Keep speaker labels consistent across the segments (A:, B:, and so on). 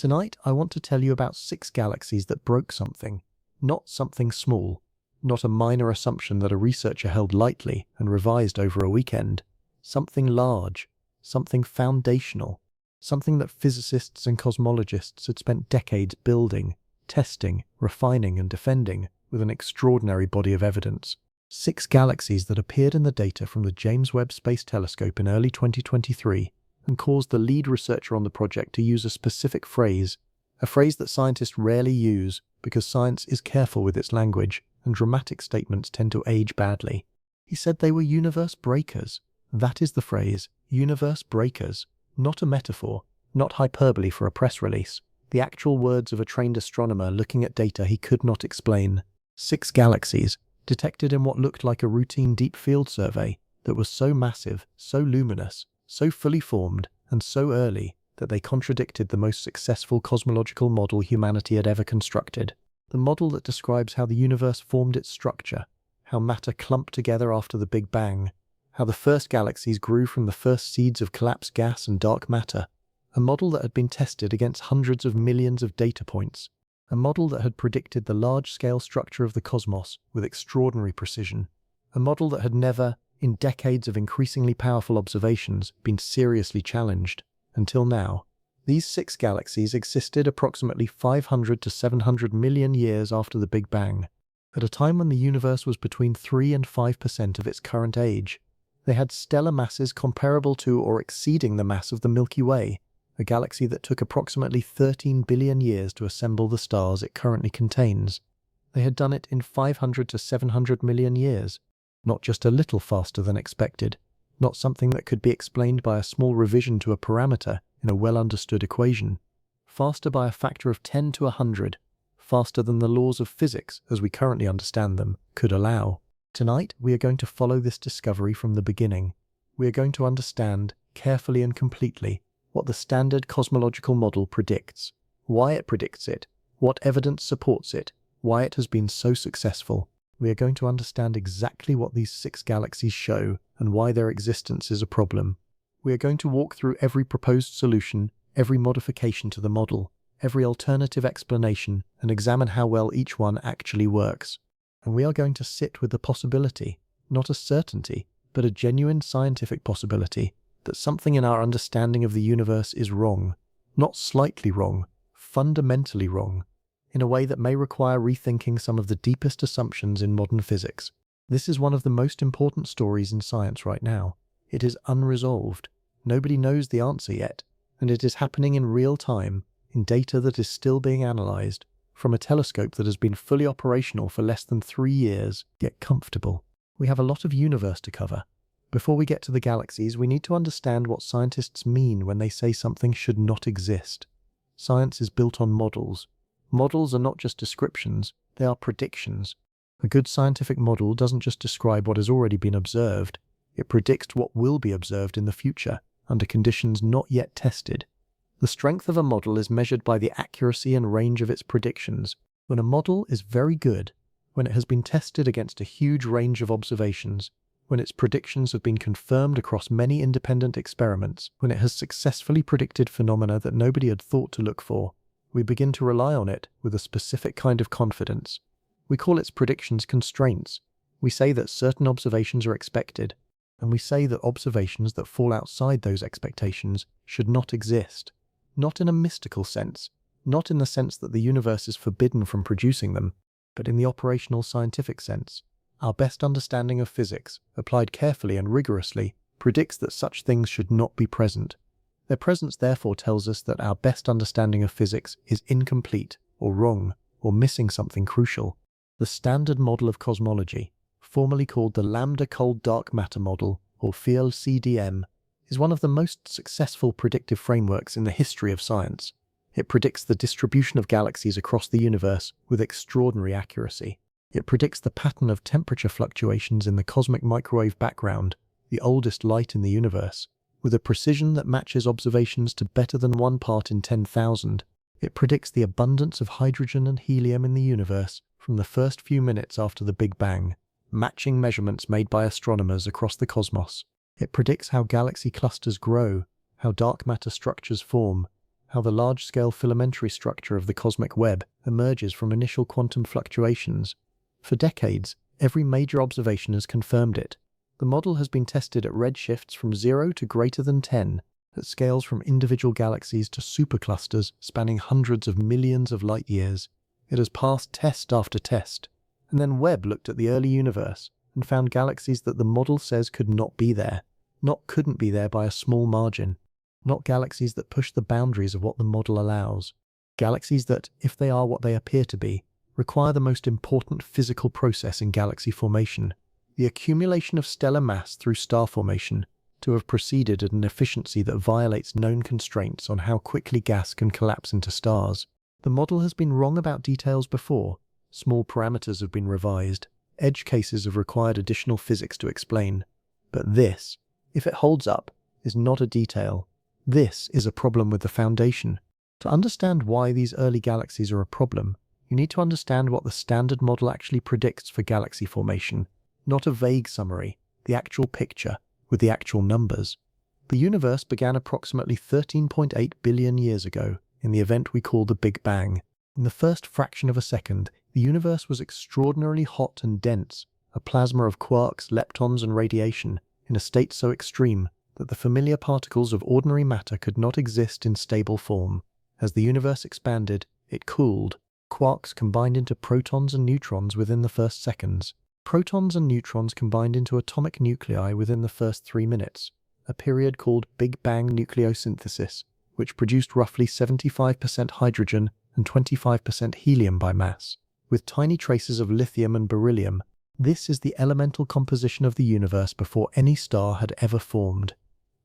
A: Tonight, I want to tell you about 6 galaxies that broke something. Not something small, not a minor assumption that a researcher held lightly and revised over a weekend. Something large, something foundational, something that physicists and cosmologists had spent decades building, testing, refining and defending with an extraordinary body of evidence. 6 galaxies that appeared in the data from the James Webb Space Telescope in early 2023 and caused the lead researcher on the project to use a specific phrase, a phrase that scientists rarely use because science is careful with its language and dramatic statements tend to age badly. He said they were universe breakers. That is the phrase, universe breakers, not a metaphor, not hyperbole for a press release. The actual words of a trained astronomer looking at data he could not explain. 6 galaxies, detected in what looked like a routine deep field survey that was so massive, so luminous, so fully formed, and so early that they contradicted the most successful cosmological model humanity had ever constructed. The model that describes how the universe formed its structure, how matter clumped together after the Big Bang, how the first galaxies grew from the first seeds of collapsed gas and dark matter. A model that had been tested against hundreds of millions of data points. A model that had predicted the large-scale structure of the cosmos with extraordinary precision. A model that had never, in decades of increasingly powerful observations, been seriously challenged, until now. These 6 galaxies existed approximately 500 to 700 million years after the Big Bang, at a time when the universe was between 3 and 5% of its current age. They had stellar masses comparable to or exceeding the mass of the Milky Way, a galaxy that took approximately 13 billion years to assemble the stars it currently contains. They had done it in 500 to 700 million years, not just a little faster than expected, not something that could be explained by a small revision to a parameter in a well-understood equation. Faster by a factor of 10 to 100, faster than the laws of physics, as we currently understand them, could allow. Tonight, we are going to follow this discovery from the beginning. We are going to understand, carefully and completely, what the standard cosmological model predicts, why it predicts it, what evidence supports it, why it has been so successful. We are going to understand exactly what these 6 galaxies show and why their existence is a problem. We are going to walk through every proposed solution, every modification to the model, every alternative explanation, and examine how well each one actually works. And we are going to sit with the possibility, not a certainty, but a genuine scientific possibility, that something in our understanding of the universe is wrong, not slightly wrong, fundamentally wrong, in a way that may require rethinking some of the deepest assumptions in modern physics. This is one of the most important stories in science right now. It is unresolved. Nobody knows the answer yet, and it is happening in real time, in data that is still being analyzed, from a telescope that has been fully operational for less than 3 years. Get comfortable. We have a lot of universe to cover. Before we get to the galaxies, we need to understand what scientists mean when they say something should not exist. Science is built on models. Models are not just descriptions, they are predictions. A good scientific model doesn't just describe what has already been observed, it predicts what will be observed in the future, under conditions not yet tested. The strength of a model is measured by the accuracy and range of its predictions. When a model is very good, when it has been tested against a huge range of observations, when its predictions have been confirmed across many independent experiments, when it has successfully predicted phenomena that nobody had thought to look for, we begin to rely on it with a specific kind of confidence. We call its predictions constraints. We say that certain observations are expected, and we say that observations that fall outside those expectations should not exist. Not in a mystical sense, not in the sense that the universe is forbidden from producing them, but in the operational scientific sense. Our best understanding of physics, applied carefully and rigorously, predicts that such things should not be present. Their presence therefore tells us that our best understanding of physics is incomplete, or wrong, or missing something crucial. The standard model of cosmology, formerly called the Lambda Cold Dark Matter Model, or FEAL-CDM, is one of the most successful predictive frameworks in the history of science. It predicts the distribution of galaxies across the universe with extraordinary accuracy. It predicts the pattern of temperature fluctuations in the cosmic microwave background, the oldest light in the universe, with a precision that matches observations to better than 1 part in 10,000. It predicts the abundance of hydrogen and helium in the universe from the first few minutes after the Big Bang, matching measurements made by astronomers across the cosmos. It predicts how galaxy clusters grow, how dark matter structures form, how the large-scale filamentary structure of the cosmic web emerges from initial quantum fluctuations. For decades, every major observation has confirmed it. The model has been tested at redshifts from 0 to greater than 10, at scales from individual galaxies to superclusters spanning hundreds of millions of light-years. It has passed test after test. And then Webb looked at the early universe and found galaxies that the model says could not be there. Not couldn't be there by a small margin. Not galaxies that push the boundaries of what the model allows. Galaxies that, if they are what they appear to be, require the most important physical process in galaxy formation, the accumulation of stellar mass through star formation, to have proceeded at an efficiency that violates known constraints on how quickly gas can collapse into stars. The model has been wrong about details before. Small parameters have been revised. Edge cases have required additional physics to explain. But this, if it holds up, is not a detail. This is a problem with the foundation. To understand why these early galaxies are a problem, you need to understand what the standard model actually predicts for galaxy formation. Not a vague summary, the actual picture, with the actual numbers. The universe began approximately 13.8 billion years ago, in the event we call the Big Bang. In the first fraction of a second, the universe was extraordinarily hot and dense, a plasma of quarks, leptons, and radiation, in a state so extreme that the familiar particles of ordinary matter could not exist in stable form. As the universe expanded, it cooled. Quarks combined into protons and neutrons within the first seconds. Protons and neutrons combined into atomic nuclei within the first 3 minutes, a period called Big Bang nucleosynthesis, which produced roughly 75% hydrogen and 25% helium by mass, with tiny traces of lithium and beryllium. This is the elemental composition of the universe before any star had ever formed.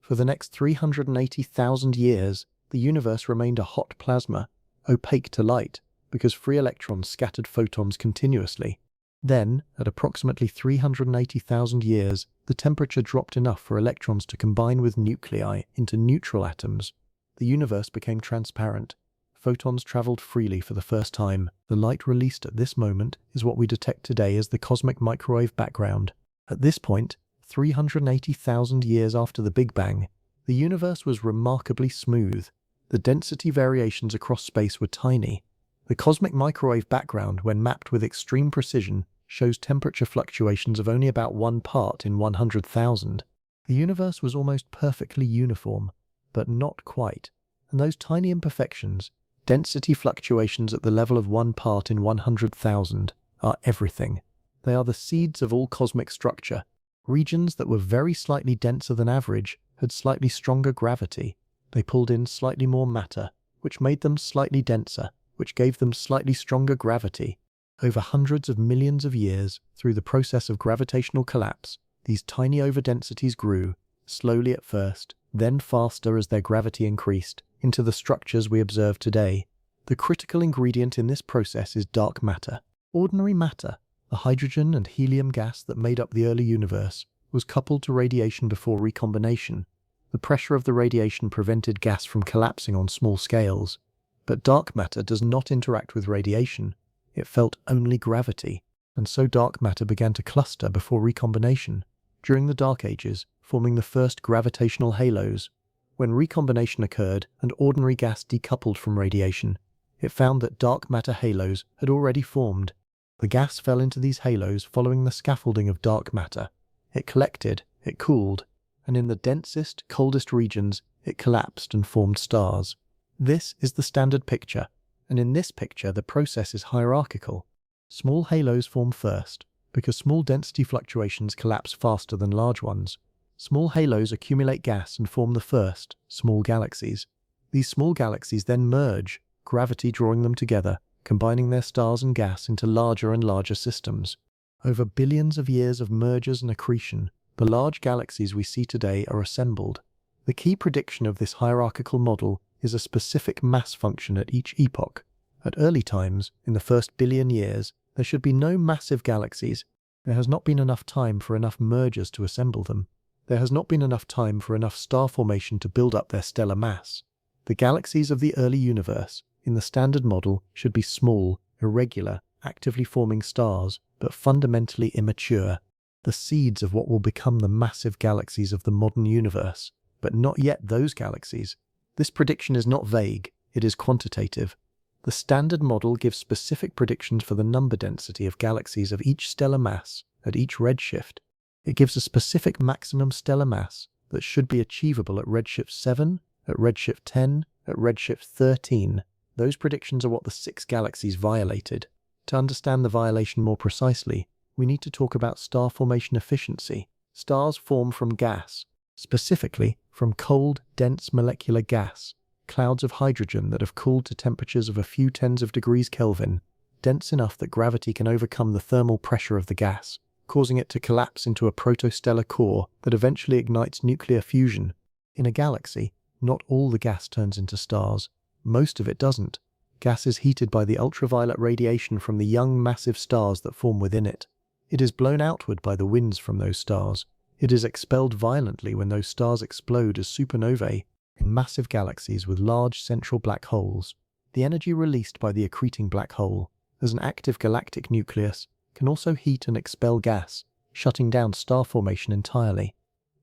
A: For the next 380,000 years, the universe remained a hot plasma, opaque to light, because free electrons scattered photons continuously. Then, at approximately 380,000 years, the temperature dropped enough for electrons to combine with nuclei into neutral atoms. The universe became transparent. Photons traveled freely for the first time. The light released at this moment is what we detect today as the cosmic microwave background. At this point, 380,000 years after the Big Bang, the universe was remarkably smooth. The density variations across space were tiny. The cosmic microwave background, when mapped with extreme precision, shows temperature fluctuations of only about 1 part in 100,000. The universe was almost perfectly uniform, but not quite. And those tiny imperfections, density fluctuations at the level of 1 part in 100,000, are everything. They are the seeds of all cosmic structure. Regions that were very slightly denser than average had slightly stronger gravity. They pulled in slightly more matter, which made them slightly denser, which gave them slightly stronger gravity. Over hundreds of millions of years, through the process of gravitational collapse, these tiny overdensities grew, slowly at first, then faster as their gravity increased, into the structures we observe today. The critical ingredient in this process is dark matter. Ordinary matter, the hydrogen and helium gas that made up the early universe, was coupled to radiation before recombination. The pressure of the radiation prevented gas from collapsing on small scales. But dark matter does not interact with radiation. It felt only gravity, and so dark matter began to cluster before recombination, during the Dark Ages, forming the first gravitational halos. When recombination occurred and ordinary gas decoupled from radiation, it found that dark matter halos had already formed. The gas fell into these halos following the scaffolding of dark matter. It collected, it cooled, and in the densest, coldest regions, it collapsed and formed stars. This is the standard picture, and in this picture the process is hierarchical. Small halos form first, because small density fluctuations collapse faster than large ones. Small halos accumulate gas and form the first, small galaxies. These small galaxies then merge, gravity drawing them together, combining their stars and gas into larger and larger systems. Over billions of years of mergers and accretion, the large galaxies we see today are assembled. The key prediction of this hierarchical model is a specific mass function at each epoch. At early times, in the first billion years, there should be no massive galaxies. There has not been enough time for enough mergers to assemble them. There has not been enough time for enough star formation to build up their stellar mass. The galaxies of the early universe, in the standard model, should be small, irregular, actively forming stars, but fundamentally immature. The seeds of what will become the massive galaxies of the modern universe, but not yet those galaxies. This prediction is not vague, it is quantitative. The standard model gives specific predictions for the number density of galaxies of each stellar mass at each redshift. It gives a specific maximum stellar mass that should be achievable at redshift 7, at redshift 10, at redshift 13. Those predictions are what the 6 galaxies violated. To understand the violation more precisely, we need to talk about star formation efficiency. Stars form from gas, specifically from cold, dense molecular gas, clouds of hydrogen that have cooled to temperatures of a few tens of degrees Kelvin, dense enough that gravity can overcome the thermal pressure of the gas, causing it to collapse into a protostellar core that eventually ignites nuclear fusion. In a galaxy, not all the gas turns into stars. Most of it doesn't. Gas is heated by the ultraviolet radiation from the young massive stars that form within it. It is blown outward by the winds from those stars. It is expelled violently when those stars explode as supernovae in massive galaxies with large central black holes. The energy released by the accreting black hole, as an active galactic nucleus, can also heat and expel gas, shutting down star formation entirely.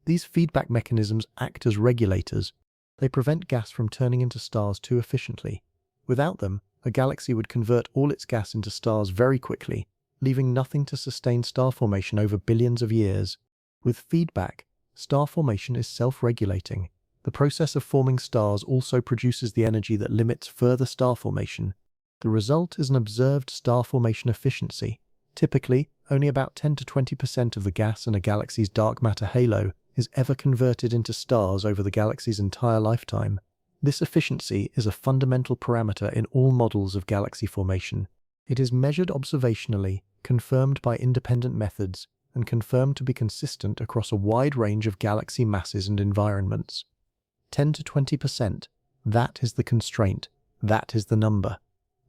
A: These feedback mechanisms act as regulators. They prevent gas from turning into stars too efficiently. Without them, a galaxy would convert all its gas into stars very quickly, leaving nothing to sustain star formation over billions of years. With feedback, star formation is self-regulating. The process of forming stars also produces the energy that limits further star formation. The result is an observed star formation efficiency. Typically, only about 10 to 20% of the gas in a galaxy's dark matter halo is ever converted into stars over the galaxy's entire lifetime. This efficiency is a fundamental parameter in all models of galaxy formation. It is measured observationally, confirmed by independent methods, and confirmed to be consistent across a wide range of galaxy masses and environments. 10 to 20%. That is the constraint. That is the number.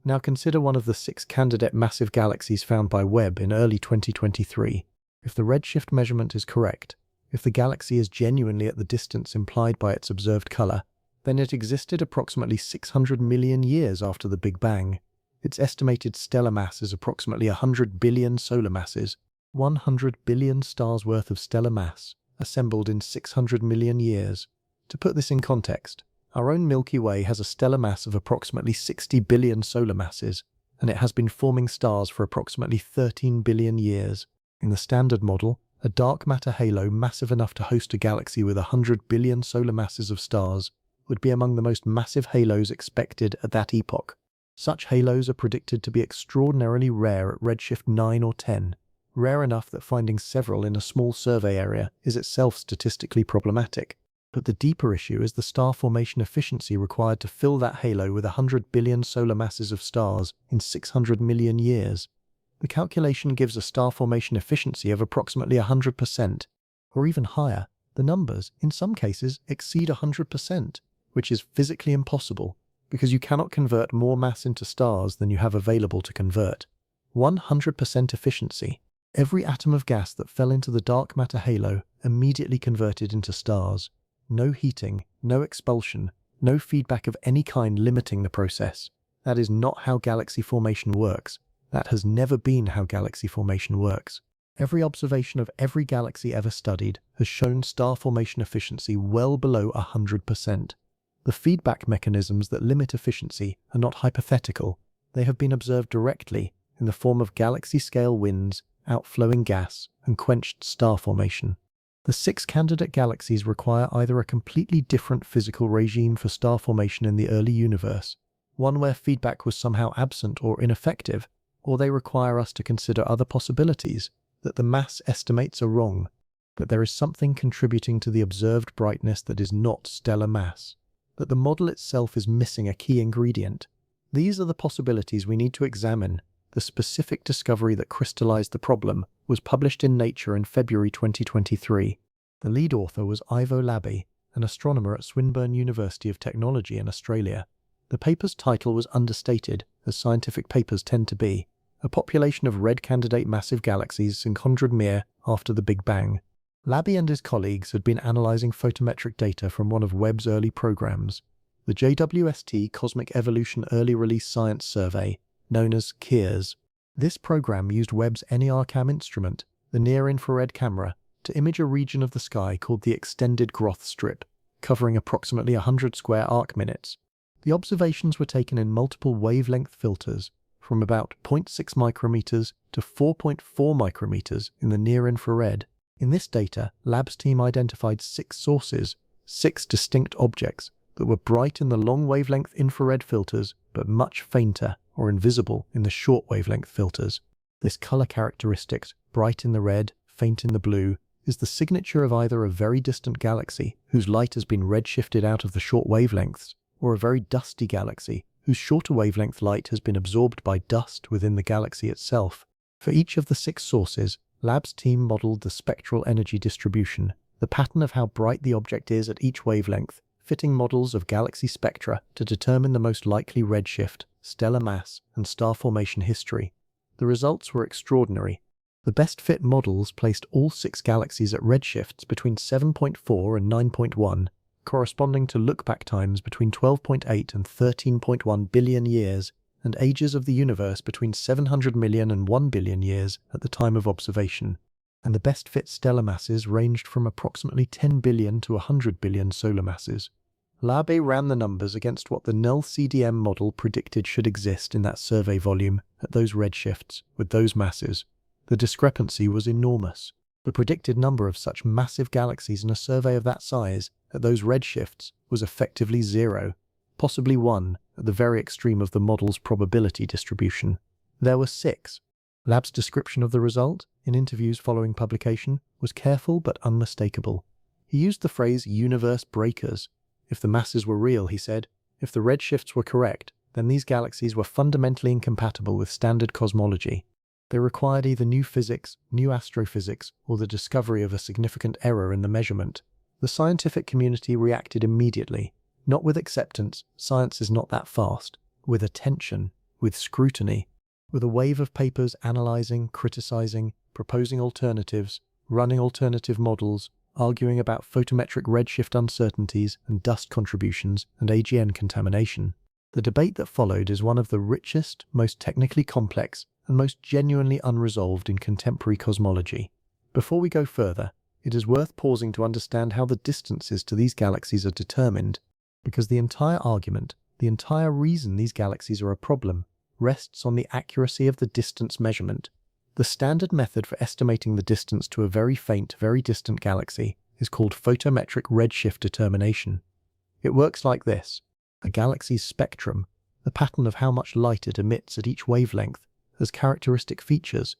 A: Now consider one of the 6 candidate massive galaxies found by Webb in early 2023. If the redshift measurement is correct, if the galaxy is genuinely at the distance implied by its observed color, then it existed approximately 600 million years after the Big Bang. Its estimated stellar mass is approximately 100 billion solar masses, 100 billion stars worth of stellar mass, assembled in 600 million years. To put this in context, our own Milky Way has a stellar mass of approximately 60 billion solar masses, and it has been forming stars for approximately 13 billion years. In the standard model, a dark matter halo massive enough to host a galaxy with 100 billion solar masses of stars would be among the most massive halos expected at that epoch. Such halos are predicted to be extraordinarily rare at redshift 9 or 10, rare enough that finding several in a small survey area is itself statistically problematic. But the deeper issue is the star formation efficiency required to fill that halo with 100 billion solar masses of stars in 600 million years. The calculation gives a star formation efficiency of approximately 100%, or even higher. The numbers, in some cases, exceed 100%, which is physically impossible, because you cannot convert more mass into stars than you have available to convert. 100% efficiency. Every atom of gas that fell into the dark matter halo immediately converted into stars. No heating, no expulsion, no feedback of any kind limiting the process. That is not how galaxy formation works. That has never been how galaxy formation works. Every observation of every galaxy ever studied has shown star formation efficiency well below 100%. The feedback mechanisms that limit efficiency are not hypothetical. They have been observed directly in the form of galaxy-scale winds, outflowing gas, and quenched star formation. The 6 candidate galaxies require either a completely different physical regime for star formation in the early universe, one where feedback was somehow absent or ineffective, or they require us to consider other possibilities, that the mass estimates are wrong, that there is something contributing to the observed brightness that is not stellar mass, that the model itself is missing a key ingredient. These are the possibilities we need to examine. The specific discovery that crystallized the problem was published in Nature in February 2023. The lead author was Ivo Labbé, an astronomer at Swinburne University of Technology in Australia. The paper's title was understated, as scientific papers tend to be: a population of red candidate massive galaxies encountered near after the Big Bang. Labbé and his colleagues had been analyzing photometric data from one of Webb's early programs, the JWST Cosmic Evolution Early Release Science Survey, known as CEERS. This program used Webb's NERCam instrument, the near-infrared camera, to image a region of the sky called the extended Groth strip, covering approximately 100 square arc minutes. The observations were taken in multiple wavelength filters from about 0.6 micrometers to 4.4 micrometers in the near-infrared. In this data, lab's team identified 6 sources, 6 distinct objects that were bright in the long wavelength infrared filters but much fainter or invisible in the short wavelength filters. This color characteristic, bright in the red, faint in the blue, is the signature of either a very distant galaxy whose light has been redshifted out of the short wavelengths, or a very dusty galaxy whose shorter wavelength light has been absorbed by dust within the galaxy itself. For each of the 6 sources, lab's team modeled the spectral energy distribution, the pattern of how bright the object is at each wavelength, fitting models of galaxy spectra to determine the most likely redshift, stellar mass, and star formation history. The results were extraordinary. The best fit models placed all 6 galaxies at redshifts between 7.4 and 9.1, corresponding to look-back times between 12.8 and 13.1 billion years, and ages of the universe between 700 million and 1 billion years at the time of observation. And the best fit stellar masses ranged from approximately 10 billion to 100 billion solar masses. Labe ran the numbers against what the NEL-CDM model predicted should exist in that survey volume at those redshifts with those masses. The discrepancy was enormous. The predicted number of such massive galaxies in a survey of that size at those redshifts was effectively 0, possibly 1 at the very extreme of the model's probability distribution. There were 6. Lab's description of the result, in interviews following publication, was careful but unmistakable. He used the phrase universe breakers. If the masses were real, he said, if the redshifts were correct, then these galaxies were fundamentally incompatible with standard cosmology. They required either new physics, new astrophysics, or the discovery of a significant error in the measurement. The scientific community reacted immediately. Not with acceptance, science is not that fast. With attention, with scrutiny, with a wave of papers analyzing, criticizing, proposing alternatives, running alternative models, arguing about photometric redshift uncertainties and dust contributions and AGN contamination. The debate that followed is one of the richest, most technically complex, and most genuinely unresolved in contemporary cosmology. Before we go further, it is worth pausing to understand how the distances to these galaxies are determined, because the entire argument, the entire reason these galaxies are a problem, rests on the accuracy of the distance measurement. The standard method for estimating the distance to a very faint, very distant galaxy is called photometric redshift determination. It works like this. A galaxy's spectrum, the pattern of how much light it emits at each wavelength, has characteristic features.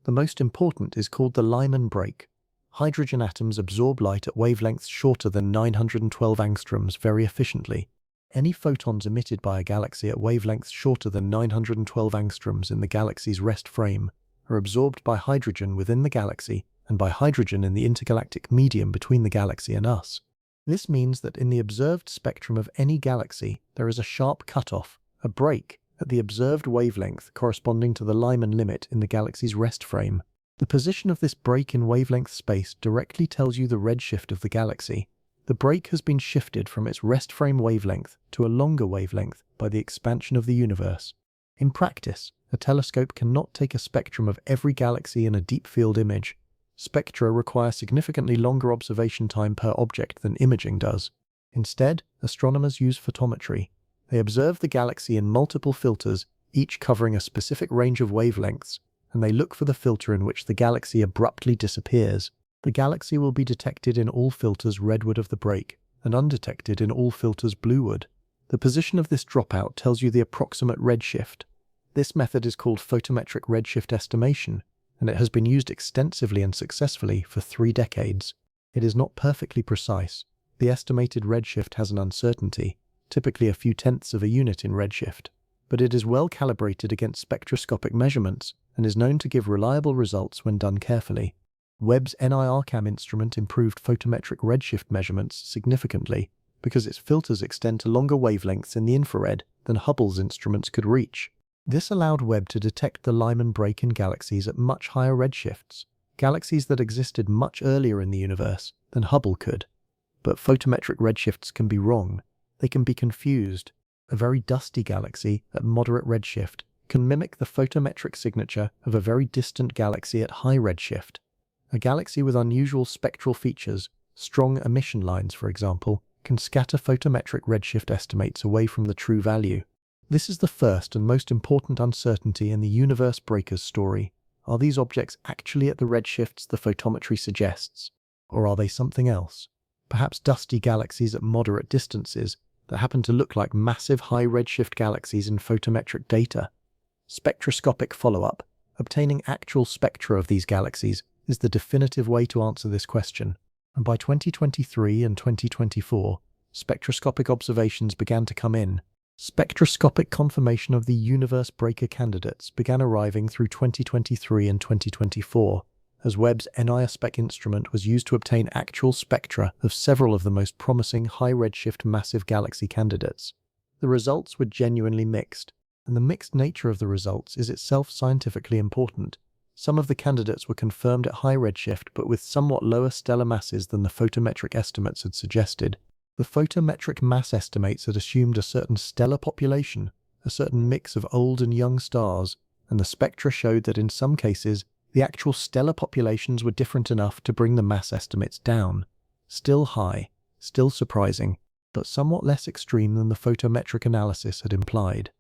A: The most important is called the Lyman break. Hydrogen atoms absorb light at wavelengths shorter than 912 angstroms very efficiently. Any photons emitted by a galaxy at wavelengths shorter than 912 angstroms in the galaxy's rest frame are absorbed by hydrogen within the galaxy and by hydrogen in the intergalactic medium between the galaxy and us. This means that in the observed spectrum of any galaxy, there is a sharp cutoff, a break, at the observed wavelength corresponding to the Lyman limit in the galaxy's rest frame. The position of this break in wavelength space directly tells you the redshift of the galaxy. The break has been shifted from its rest frame wavelength to a longer wavelength by the expansion of the universe. In practice, a telescope cannot take a spectrum of every galaxy in a deep field image. Spectra require significantly longer observation time per object than imaging does. Instead, astronomers use photometry. They observe the galaxy in multiple filters, each covering a specific range of wavelengths, and they look for the filter in which the galaxy abruptly disappears. The galaxy will be detected in all filters redwood of the break, and undetected in all filters bluewood. The position of this dropout tells you the approximate redshift. This method is called photometric redshift estimation, and it has been used extensively and successfully for 3 decades. It is not perfectly precise. The estimated redshift has an uncertainty, typically a few tenths of a unit in redshift, but it is well calibrated against spectroscopic measurements and is known to give reliable results when done carefully. Webb's NIRCam instrument improved photometric redshift measurements significantly because its filters extend to longer wavelengths in the infrared than Hubble's instruments could reach. This allowed Webb to detect the Lyman break in galaxies at much higher redshifts, galaxies that existed much earlier in the universe than Hubble could. But photometric redshifts can be wrong. They can be confused. A very dusty galaxy at moderate redshift can mimic the photometric signature of a very distant galaxy at high redshift. A galaxy with unusual spectral features, strong emission lines for example, can scatter photometric redshift estimates away from the true value. This is the first and most important uncertainty in the universe breakers story. Are these objects actually at the redshifts the photometry suggests? Or are they something else? Perhaps dusty galaxies at moderate distances that happen to look like massive high redshift galaxies in photometric data? Spectroscopic follow-up, obtaining actual spectra of these galaxies, is the definitive way to answer this question. And by 2023 and 2024, spectroscopic observations began to come in. Spectroscopic confirmation of the universe breaker candidates began arriving through 2023 and 2024, as Webb's NIRSpec instrument was used to obtain actual spectra of several of the most promising high redshift massive galaxy candidates. The results were genuinely mixed, and the mixed nature of the results is itself scientifically important. Some of the candidates were confirmed at high redshift but with somewhat lower stellar masses than the photometric estimates had suggested. The photometric mass estimates had assumed a certain stellar population, a certain mix of old and young stars, and the spectra showed that in some cases, the actual stellar populations were different enough to bring the mass estimates down. Still high, still surprising, but somewhat less extreme than the photometric analysis had implied.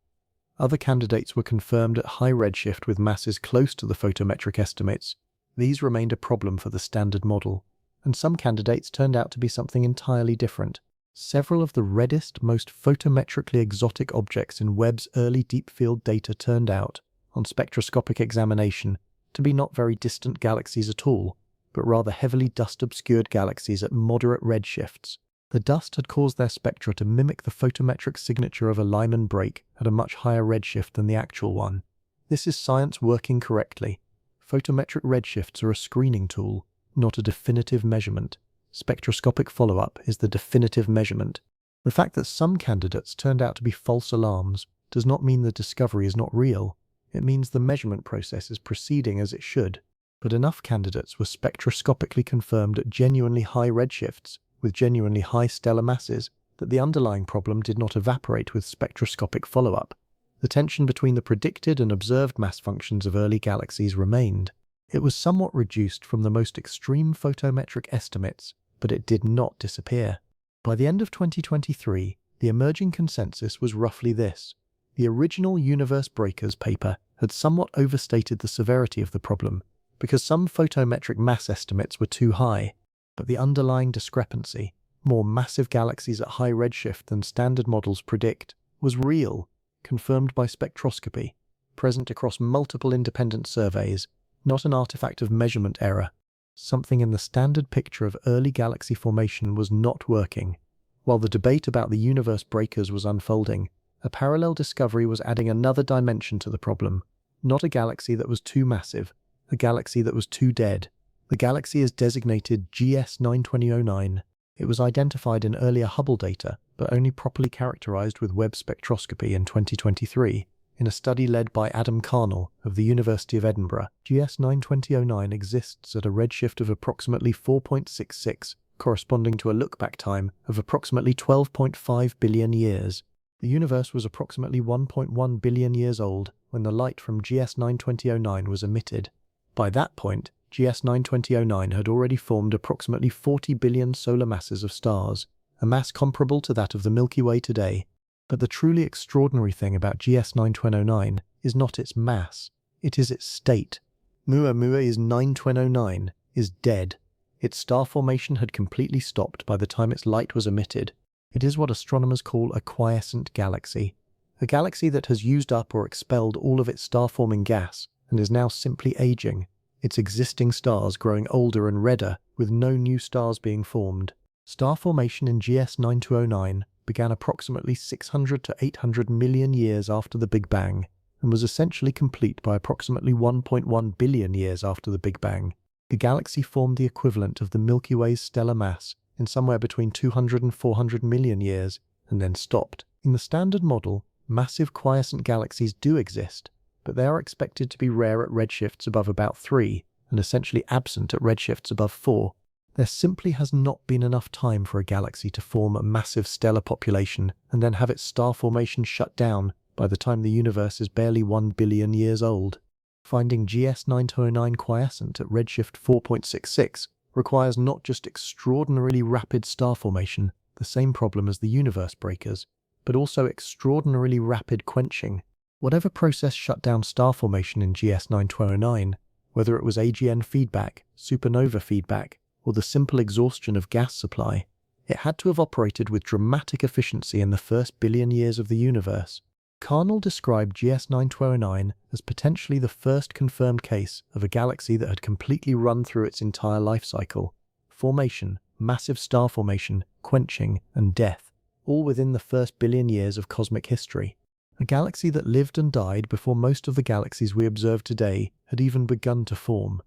A: Other candidates were confirmed at high redshift with masses close to the photometric estimates. These remained a problem for the standard model, and some candidates turned out to be something entirely different. Several of the reddest, most photometrically exotic objects in Webb's early deep field data turned out, on spectroscopic examination, to be not very distant galaxies at all, but rather heavily dust-obscured galaxies at moderate redshifts. The dust had caused their spectra to mimic the photometric signature of a Lyman break at a much higher redshift than the actual one. This is science working correctly. Photometric redshifts are a screening tool, not a definitive measurement. Spectroscopic follow-up is the definitive measurement. The fact that some candidates turned out to be false alarms does not mean the discovery is not real. It means the measurement process is proceeding as it should. But enough candidates were spectroscopically confirmed at genuinely high redshifts, with genuinely high stellar masses, that the underlying problem did not evaporate with spectroscopic follow-up. The tension between the predicted and observed mass functions of early galaxies remained. It was somewhat reduced from the most extreme photometric estimates, but it did not disappear. By the end of 2023, the emerging consensus was roughly this. The original Universe Breakers paper had somewhat overstated the severity of the problem, because some photometric mass estimates were too high, but the underlying discrepancy, more massive galaxies at high redshift than standard models predict, was real, confirmed by spectroscopy, present across multiple independent surveys, not an artifact of measurement error. Something in the standard picture of early galaxy formation was not working. While the debate about the universe breakers was unfolding, a parallel discovery was adding another dimension to the problem. Not a galaxy that was too massive, a galaxy that was too dead. The galaxy is designated GS 92009. It was identified in earlier Hubble data, but only properly characterized with Webb spectroscopy in 2023. In a study led by Adam Carnell of the University of Edinburgh, GS 92009 exists at a redshift of approximately 4.66, corresponding to a look-back time of approximately 12.5 billion years. The universe was approximately 1.1 billion years old when the light from GS 92009 was emitted. By that point, GS 92009 had already formed approximately 40 billion solar masses of stars, a mass comparable to that of the Milky Way today. But the truly extraordinary thing about GS 92009 is not its mass, it is its state. Oumuamua is 92009, is dead. Its star formation had completely stopped by the time its light was emitted. It is what astronomers call a quiescent galaxy, a galaxy that has used up or expelled all of its star-forming gas and is now simply aging, its existing stars growing older and redder with no new stars being formed. Star formation in GS 9209 began approximately 600 to 800 million years after the Big Bang, and was essentially complete by approximately 1.1 billion years after the Big Bang. The galaxy formed the equivalent of the Milky Way's stellar mass in somewhere between 200 and 400 million years, and then stopped. In the standard model, massive quiescent galaxies do exist, but they are expected to be rare at redshifts above about 3, and essentially absent at redshifts above 4. There simply has not been enough time for a galaxy to form a massive stellar population and then have its star formation shut down by the time the universe is barely 1 billion years old. Finding GS 9209 quiescent at redshift 4.66 requires not just extraordinarily rapid star formation, the same problem as the universe breakers, but also extraordinarily rapid quenching. Whatever process shut down star formation in GS 9209, whether it was AGN feedback, supernova feedback, or the simple exhaustion of gas supply, it had to have operated with dramatic efficiency in the first billion years of the universe. Carnell described GS 9209 as potentially the first confirmed case of a galaxy that had completely run through its entire life cycle: formation, massive star formation, quenching, and death, all within the first billion years of cosmic history. A galaxy that lived and died before most of the galaxies we observe today had even begun to form.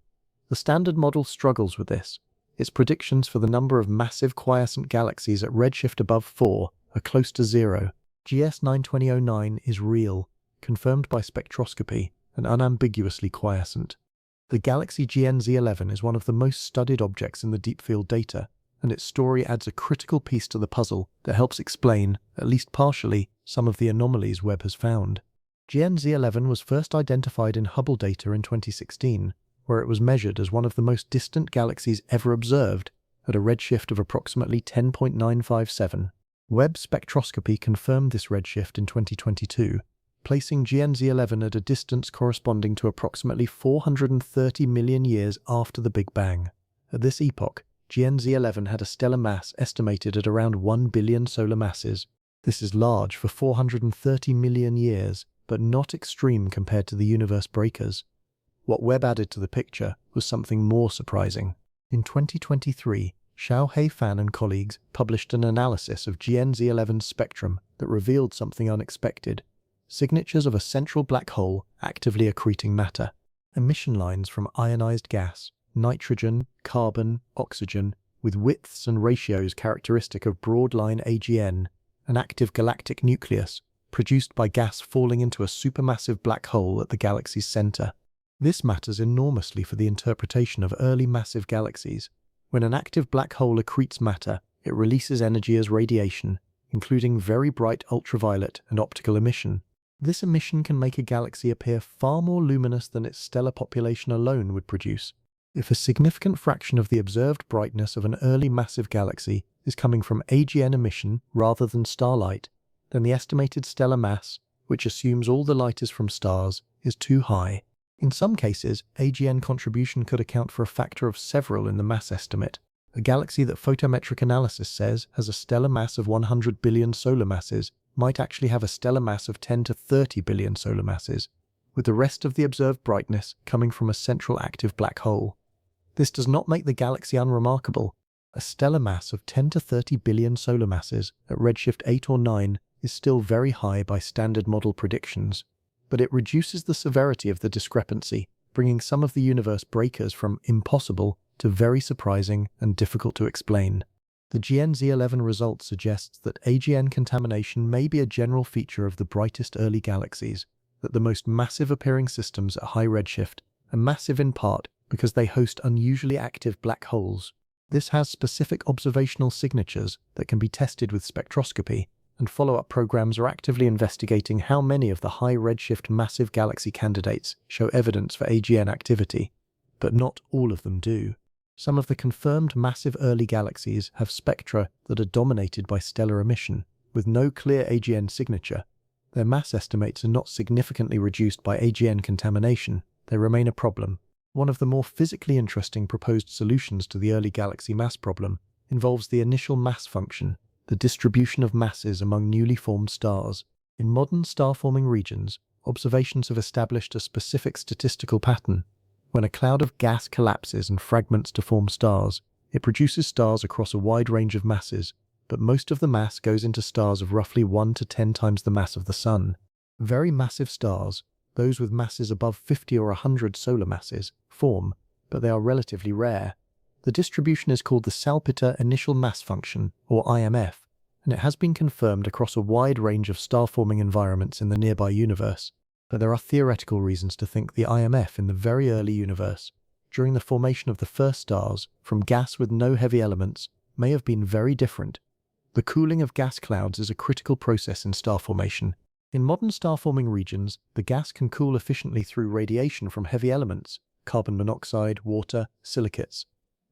A: The Standard Model struggles with this. Its predictions for the number of massive quiescent galaxies at redshift above 4 are close to 0. GS 92009 is real, confirmed by spectroscopy, and unambiguously quiescent. The galaxy GNZ11 is one of the most studied objects in the deep field data, and its story adds a critical piece to the puzzle that helps explain, at least partially, some of the anomalies Webb has found. GNZ11 was first identified in Hubble data in 2016, where it was measured as one of the most distant galaxies ever observed, at a redshift of approximately 10.957. Webb spectroscopy confirmed this redshift in 2022, placing GNZ11 at a distance corresponding to approximately 430 million years after the Big Bang. At this epoch, GNZ11 had a stellar mass estimated at around 1 billion solar masses. This is large for 430 million years, but not extreme compared to the universe breakers. What Webb added to the picture was something more surprising. In 2023, Xiaohei Fan and colleagues published an analysis of GNZ11's spectrum that revealed something unexpected: signatures of a central black hole actively accreting matter, emission lines from ionized gas, nitrogen, carbon, oxygen, with widths and ratios characteristic of broad-line AGN, an active galactic nucleus, produced by gas falling into a supermassive black hole at the galaxy's center. This matters enormously for the interpretation of early massive galaxies. When an active black hole accretes matter, it releases energy as radiation, including very bright ultraviolet and optical emission. This emission can make a galaxy appear far more luminous than its stellar population alone would produce. If a significant fraction of the observed brightness of an early massive galaxy is coming from AGN emission rather than starlight, then the estimated stellar mass, which assumes all the light is from stars, is too high. In some cases, AGN contribution could account for a factor of several in the mass estimate. A galaxy that photometric analysis says has a stellar mass of 100 billion solar masses might actually have a stellar mass of 10 to 30 billion solar masses, with the rest of the observed brightness coming from a central active black hole. This does not make the galaxy unremarkable. A stellar mass of 10 to 30 billion solar masses at redshift 8 or 9 is still very high by Standard Model predictions, but it reduces the severity of the discrepancy, bringing some of the universe breakers from impossible to very surprising and difficult to explain. The GNZ11 result suggests that AGN contamination may be a general feature of the brightest early galaxies, that the most massive appearing systems at high redshift are massive in part because they host unusually active black holes. This has specific observational signatures that can be tested with spectroscopy, and follow-up programs are actively investigating how many of the high redshift massive galaxy candidates show evidence for AGN activity, but not all of them do. Some of the confirmed massive early galaxies have spectra that are dominated by stellar emission, with no clear AGN signature. Their mass estimates are not significantly reduced by AGN contamination. They remain a problem. One of the more physically interesting proposed solutions to the early galaxy mass problem involves the initial mass function, the distribution of masses among newly formed stars. In modern star-forming regions, observations have established a specific statistical pattern. When a cloud of gas collapses and fragments to form stars, it produces stars across a wide range of masses, but most of the mass goes into stars of roughly 1 to 10 times the mass of the Sun. Very massive stars, those with masses above 50 or 100 solar masses, form, but they are relatively rare. The distribution is called the Salpeter Initial Mass Function, or IMF, and it has been confirmed across a wide range of star-forming environments in the nearby universe. But there are theoretical reasons to think the IMF in the very early universe, during the formation of the first stars from gas with no heavy elements, may have been very different. The cooling of gas clouds is a critical process in star formation. In modern star-forming regions, the gas can cool efficiently through radiation from heavy elements, carbon monoxide, water, silicates.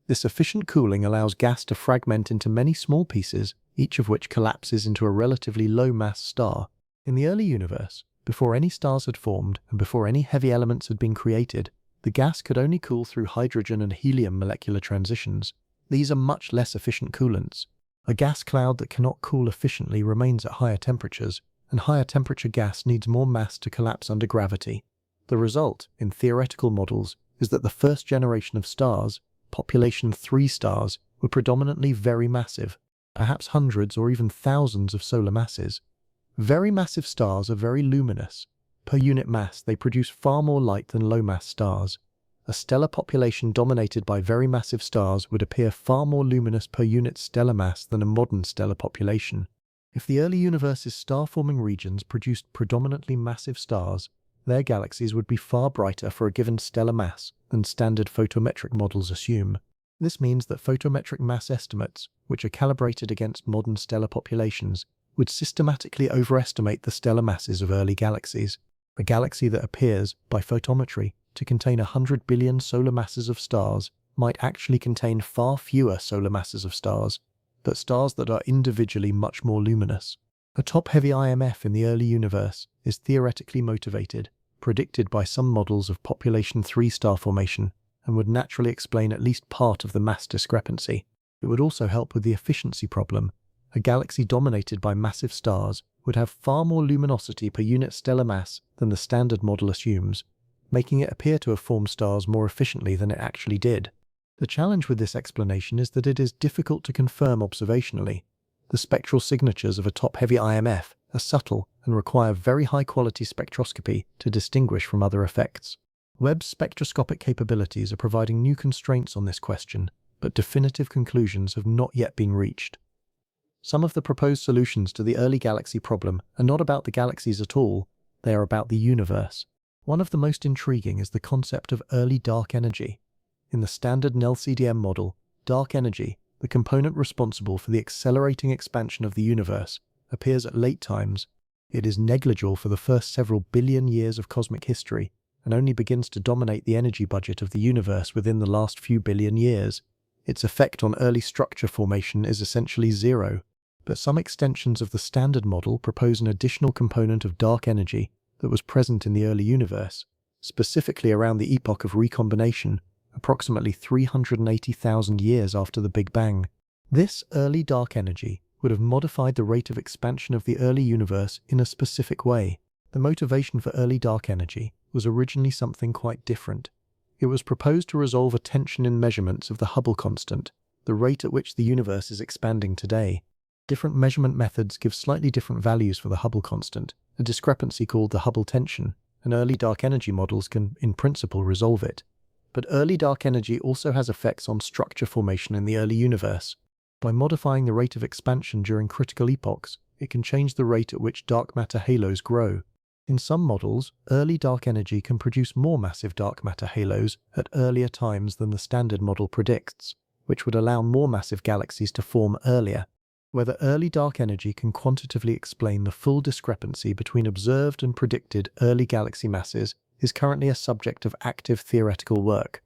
A: This efficient cooling allows gas to fragment into many small pieces, each of which collapses into a relatively low-mass star. In the early universe, before any stars had formed and before any heavy elements had been created, the gas could only cool through hydrogen and helium molecular transitions. These are much less efficient coolants. A gas cloud that cannot cool efficiently remains at higher temperatures, and higher temperature gas needs more mass to collapse under gravity. The result, in theoretical models, is that the first generation of stars, population 3 stars, were predominantly very massive, perhaps hundreds or even thousands of solar masses. Very massive stars are very luminous. Per unit mass, they produce far more light than low-mass stars. A stellar population dominated by very massive stars would appear far more luminous per unit stellar mass than a modern stellar population. If the early universe's star-forming regions produced predominantly massive stars, their galaxies would be far brighter for a given stellar mass than standard photometric models assume. This means that photometric mass estimates, which are calibrated against modern stellar populations, would systematically overestimate the stellar masses of early galaxies. A galaxy that appears, by photometry, to contain 100 billion solar masses of stars might actually contain far fewer solar masses of stars, but stars that are individually much more luminous. A top-heavy IMF in the early universe is theoretically motivated, predicted by some models of population 3 star formation, and would naturally explain at least part of the mass discrepancy. It would also help with the efficiency problem. A galaxy dominated by massive stars would have far more luminosity per unit stellar mass than the standard model assumes, making it appear to have formed stars more efficiently than it actually did. The challenge with this explanation is that it is difficult to confirm observationally. The spectral signatures of a top-heavy IMF are subtle and require very high-quality spectroscopy to distinguish from other effects. Webb's spectroscopic capabilities are providing new constraints on this question, but definitive conclusions have not yet been reached. Some of the proposed solutions to the early galaxy problem are not about the galaxies at all, they are about the universe. One of the most intriguing is the concept of early dark energy. In the standard LCDM model, dark energy, the component responsible for the accelerating expansion of the universe, appears at late times. It is negligible for the first several billion years of cosmic history, and only begins to dominate the energy budget of the universe within the last few billion years. Its effect on early structure formation is essentially zero, but some extensions of the standard model propose an additional component of dark energy that was present in the early universe, specifically around the epoch of recombination, approximately 380,000 years after the Big Bang. This early dark energy would have modified the rate of expansion of the early universe in a specific way. The motivation for early dark energy was originally something quite different. It was proposed to resolve a tension in measurements of the Hubble constant, the rate at which the universe is expanding today. Different measurement methods give slightly different values for the Hubble constant, a discrepancy called the Hubble tension, and early dark energy models can, in principle, resolve it. But early dark energy also has effects on structure formation in the early universe. By modifying the rate of expansion during critical epochs, it can change the rate at which dark matter halos grow. In some models, early dark energy can produce more massive dark matter halos at earlier times than the standard model predicts, which would allow more massive galaxies to form earlier. Whether early dark energy can quantitatively explain the full discrepancy between observed and predicted early galaxy masses is currently a subject of active theoretical work.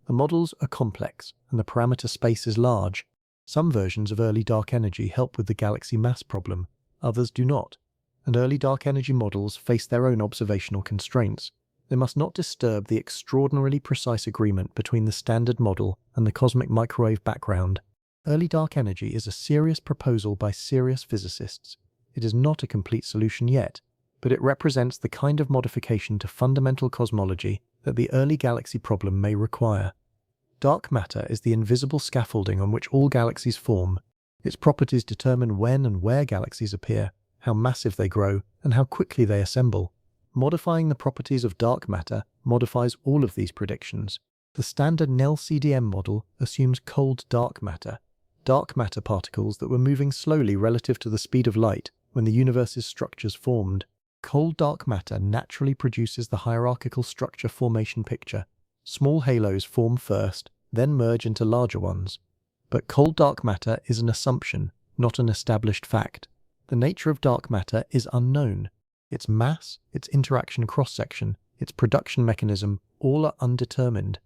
A: The models are complex, and the parameter space is large. Some versions of early dark energy help with the galaxy mass problem, others do not, and early dark energy models face their own observational constraints. They must not disturb the extraordinarily precise agreement between the standard model and the cosmic microwave background. Early dark energy is a serious proposal by serious physicists. It is not a complete solution yet, but it represents the kind of modification to fundamental cosmology that the early galaxy problem may require. Dark matter is the invisible scaffolding on which all galaxies form. Its properties determine when and where galaxies appear, how massive they grow, and how quickly they assemble. Modifying the properties of dark matter modifies all of these predictions. The standard LCDM model assumes cold dark matter particles that were moving slowly relative to the speed of light when the universe's structures formed. Cold dark matter naturally produces the hierarchical structure formation picture. Small halos form first, then merge into larger ones. But cold dark matter is an assumption, not an established fact. The nature of dark matter is unknown. Its mass, its interaction cross-section, its production mechanism, all are undetermined.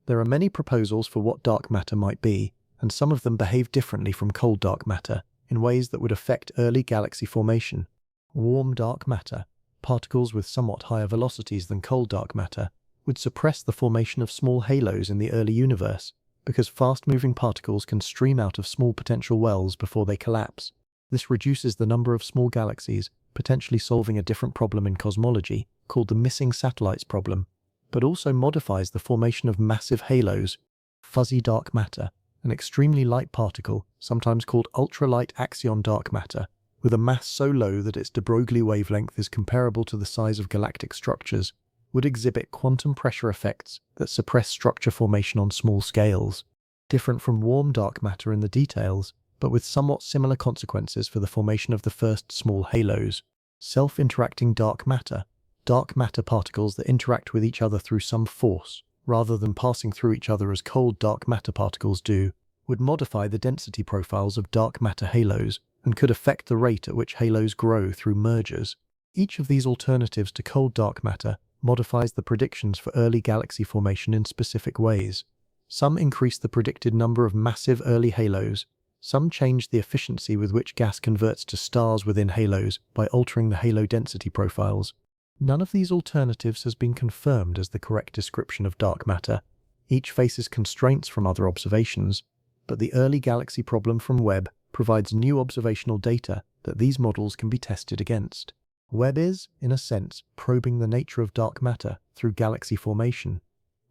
A: There are many proposals for what dark matter might be, and some of them behave differently from cold dark matter. in ways that would affect early galaxy formation. Warm dark matter, particles with somewhat higher velocities than cold dark matter, would suppress the formation of small halos in the early universe, because fast-moving particles can stream out of small potential wells before they collapse. This reduces the number of small galaxies, potentially solving a different problem in cosmology, called the missing satellites problem, but also modifies the formation of massive halos. Fuzzy dark matter, an extremely light particle, sometimes called ultralight axion dark matter, with a mass so low that its de Broglie wavelength is comparable to the size of galactic structures, would exhibit quantum pressure effects that suppress structure formation on small scales. Different from warm dark matter in the details, but with somewhat similar consequences for the formation of the first small halos. Self-interacting dark matter particles that interact with each other through some force, rather than passing through each other as cold dark matter particles do, would modify the density profiles of dark matter halos and could affect the rate at which halos grow through mergers. Each of these alternatives to cold dark matter modifies the predictions for early galaxy formation in specific ways. Some increase the predicted number of massive early halos. Some change the efficiency with which gas converts to stars within halos by altering the halo density profiles. None of these alternatives has been confirmed as the correct description of dark matter. Each faces constraints from other observations, but the early galaxy problem from Webb provides new observational data that these models can be tested against. Webb is, in a sense, probing the nature of dark matter through galaxy formation.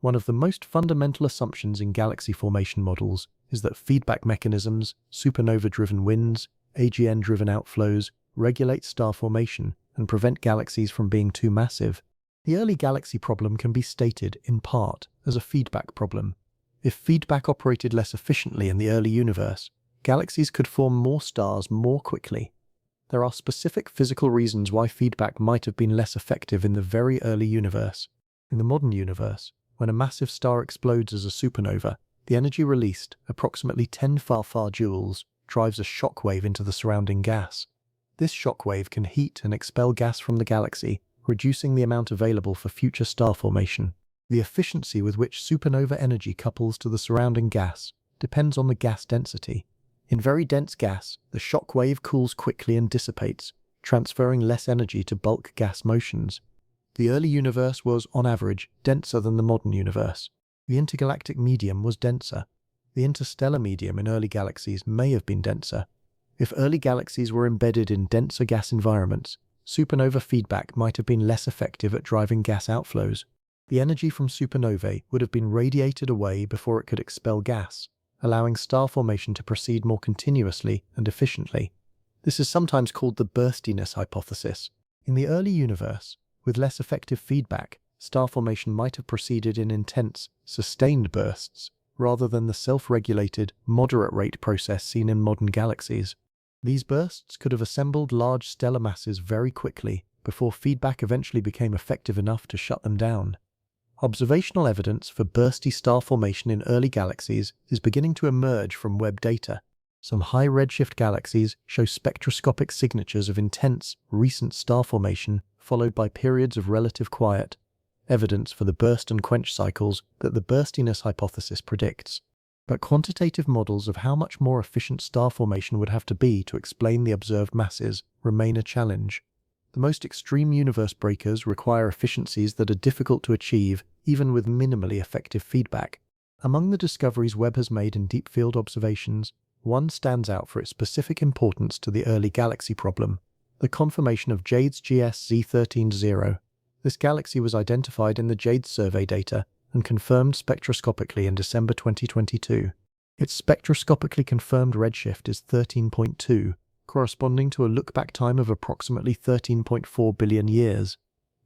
A: One of the most fundamental assumptions in galaxy formation models is that feedback mechanisms, supernova-driven winds, AGN-driven outflows, regulate star formation and prevent galaxies from being too massive. The early galaxy problem can be stated, in part, as a feedback problem. If feedback operated less efficiently in the early universe, galaxies could form more stars more quickly. There are specific physical reasons why feedback might have been less effective in the very early universe. In the modern universe, when a massive star explodes as a supernova, the energy released, approximately 10 far joules, drives a shock wave into the surrounding gas. This shock wave can heat and expel gas from the galaxy, reducing the amount available for future star formation. The efficiency with which supernova energy couples to the surrounding gas depends on the gas density. In very dense gas, the shock wave cools quickly and dissipates, transferring less energy to bulk gas motions. The early universe was, on average, denser than the modern universe. The intergalactic medium was denser. The interstellar medium in early galaxies may have been denser. If early galaxies were embedded in denser gas environments, supernova feedback might have been less effective at driving gas outflows. The energy from supernovae would have been radiated away before it could expel gas, allowing star formation to proceed more continuously and efficiently. This is sometimes called the burstiness hypothesis. In the early universe, with less effective feedback, star formation might have proceeded in intense, sustained bursts, rather than the self-regulated, moderate-rate process seen in modern galaxies. These bursts could have assembled large stellar masses very quickly before feedback eventually became effective enough to shut them down. Observational evidence for bursty star formation in early galaxies is beginning to emerge from Webb data. Some high-redshift galaxies show spectroscopic signatures of intense, recent star formation followed by periods of relative quiet, evidence for the burst and quench cycles that the burstiness hypothesis predicts. But quantitative models of how much more efficient star formation would have to be to explain the observed masses remain a challenge. The most extreme universe breakers require efficiencies that are difficult to achieve even with minimally effective feedback. Among the discoveries Webb has made in deep field observations, one stands out for its specific importance to the early galaxy problem: the confirmation of JADE's GS-Z13-0. This galaxy was identified in the JADE survey data and confirmed spectroscopically in December 2022. Its spectroscopically confirmed redshift is 13.2, corresponding to a look-back time of approximately 13.4 billion years.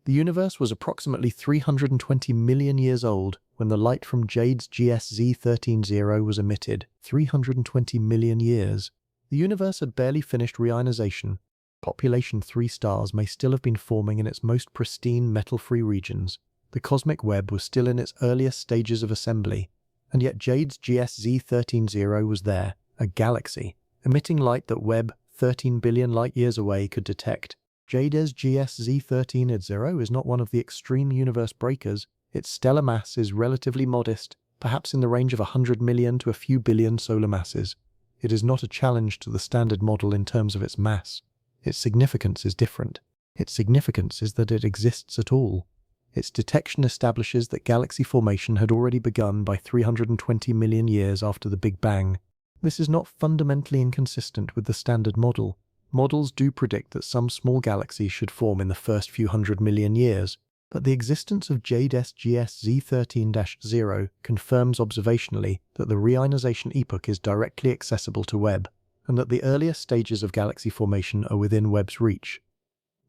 A: The universe was approximately 320 million years old when the light from JADE's GS-Z13-0 was emitted, 320 million years. The universe had barely finished reionization. Population 3 stars may still have been forming in its most pristine metal-free regions. The cosmic web was still in its earliest stages of assembly, and yet JADE's GS-Z13-0 was there, a galaxy, emitting light that Webb, 13 billion light-years away, could detect. JADE's GS-Z13-0 is not one of the extreme universe breakers. Its stellar mass is relatively modest, perhaps in the range of 100 million to a few billion solar masses. It is not a challenge to the standard model in terms of its mass. Its significance is different. Its significance is that it exists at all. Its detection establishes that galaxy formation had already begun by 320 million years after the Big Bang. This is not fundamentally inconsistent with the standard model. Models do predict that some small galaxies should form in the first few 100 million years, but the existence of JDS-GS Z13-0 confirms observationally that the reionization epoch is directly accessible to Webb, and that the earliest stages of galaxy formation are within Webb's reach.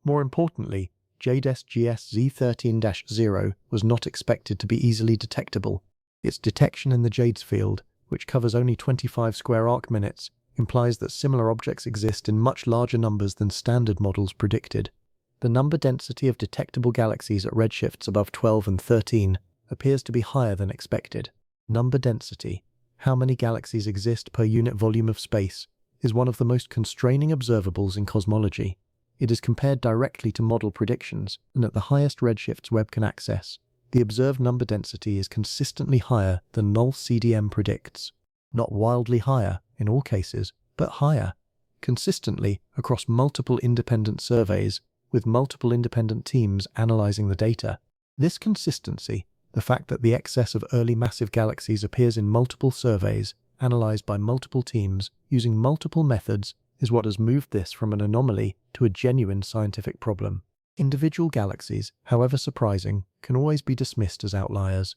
A: More importantly, JDS-GS Z13-0 was not expected to be easily detectable. Its detection in the JADES field, which covers only 25 square arc-minutes, implies that similar objects exist in much larger numbers than standard models predicted. The number density of detectable galaxies at redshifts above 12 and 13 appears to be higher than expected. Number density, how many galaxies exist per unit volume of space, is one of the most constraining observables in cosmology. It is compared directly to model predictions, and at the highest redshifts Webb can access, the observed number density is consistently higher than null CDM predicts. Not wildly higher in all cases, but higher, consistently across multiple independent surveys, with multiple independent teams analyzing the data. This consistency, the fact that the excess of early massive galaxies appears in multiple surveys, analyzed by multiple teams, using multiple methods, is what has moved this from an anomaly to a genuine scientific problem. Individual galaxies, however surprising, can always be dismissed as outliers.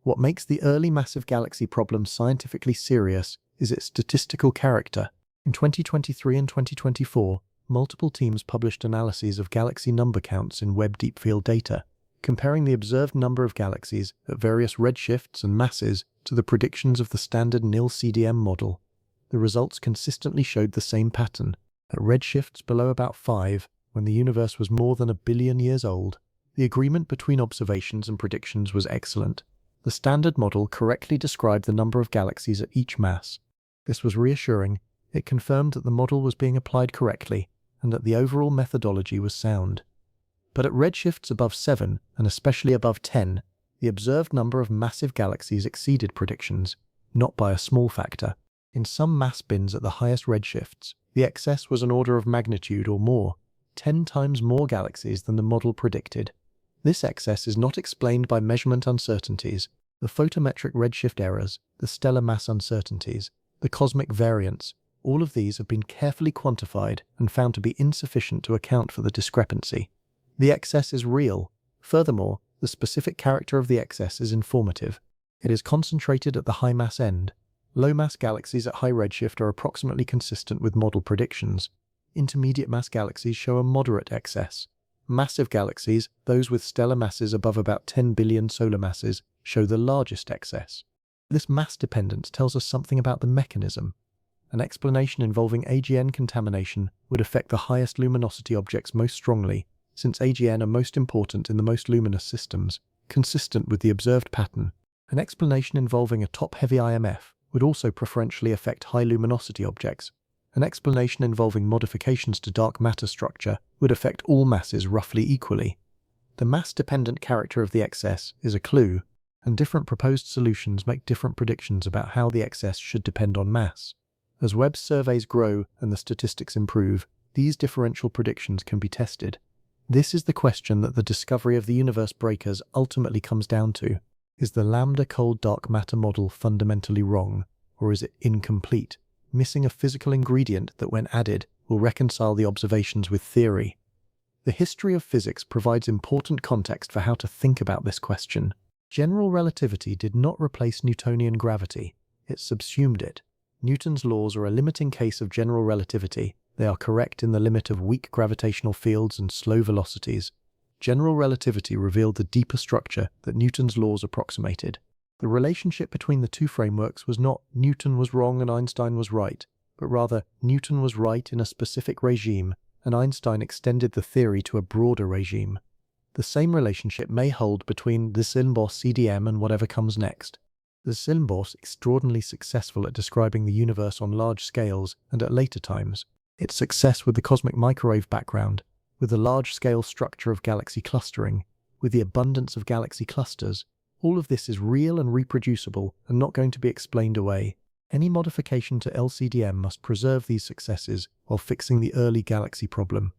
A: What makes the early massive galaxy problem scientifically serious is its statistical character. In 2023 and 2024, multiple teams published analyses of galaxy number counts in Webb Deep Field data, comparing the observed number of galaxies at various redshifts and masses to the predictions of the standard nil-CDM model. The results consistently showed the same pattern. At redshifts below about 5, when the universe was more than 1 billion years old, the agreement between observations and predictions was excellent. The standard model correctly described the number of galaxies at each mass. This was reassuring. It confirmed that the model was being applied correctly, and that the overall methodology was sound. But at redshifts above 7, and especially above 10, the observed number of massive galaxies exceeded predictions, not by a small factor. In some mass bins at the highest redshifts, the excess was an order of magnitude or more, 10 times more galaxies than the model predicted. This excess is not explained by measurement uncertainties, the photometric redshift errors, the stellar mass uncertainties, the cosmic variance. All of these have been carefully quantified and found to be insufficient to account for the discrepancy. The excess is real. Furthermore, the specific character of the excess is informative. It is concentrated at the high mass end. Low mass galaxies at high redshift are approximately consistent with model predictions. Intermediate mass galaxies show a moderate excess. Massive galaxies, those with stellar masses above about 10 billion solar masses, show the largest excess. This mass dependence tells us something about the mechanism. An explanation involving AGN contamination would affect the highest luminosity objects most strongly, since AGN are most important in the most luminous systems, consistent with the observed pattern. An explanation involving a top-heavy IMF would also preferentially affect high luminosity objects. An explanation involving modifications to dark matter structure would affect all masses roughly equally. The mass-dependent character of the excess is a clue, and different proposed solutions make different predictions about how the excess should depend on mass. As Webb's surveys grow and the statistics improve, these differential predictions can be tested. This is the question that the discovery of the universe breakers ultimately comes down to. Is the lambda cold dark matter model fundamentally wrong, or is it incomplete, missing a physical ingredient that when added will reconcile the observations with theory? The history of physics provides important context for how to think about this question. General relativity did not replace Newtonian gravity, it subsumed it. Newton's laws are a limiting case of general relativity. They are correct in the limit of weak gravitational fields and slow velocities. General relativity revealed the deeper structure that Newton's laws approximated. The relationship between the two frameworks was not Newton was wrong and Einstein was right, but rather Newton was right in a specific regime, and Einstein extended the theory to a broader regime. The same relationship may hold between the Syllenboss CDM and whatever comes next. The Syllenboss extraordinarily successful at describing the universe on large scales and at later times. Its success with the cosmic microwave background, with the large-scale structure of galaxy clustering, with the abundance of galaxy clusters, all of this is real and reproducible and not going to be explained away. Any modification to LCDM must preserve these successes while fixing the early galaxy problem.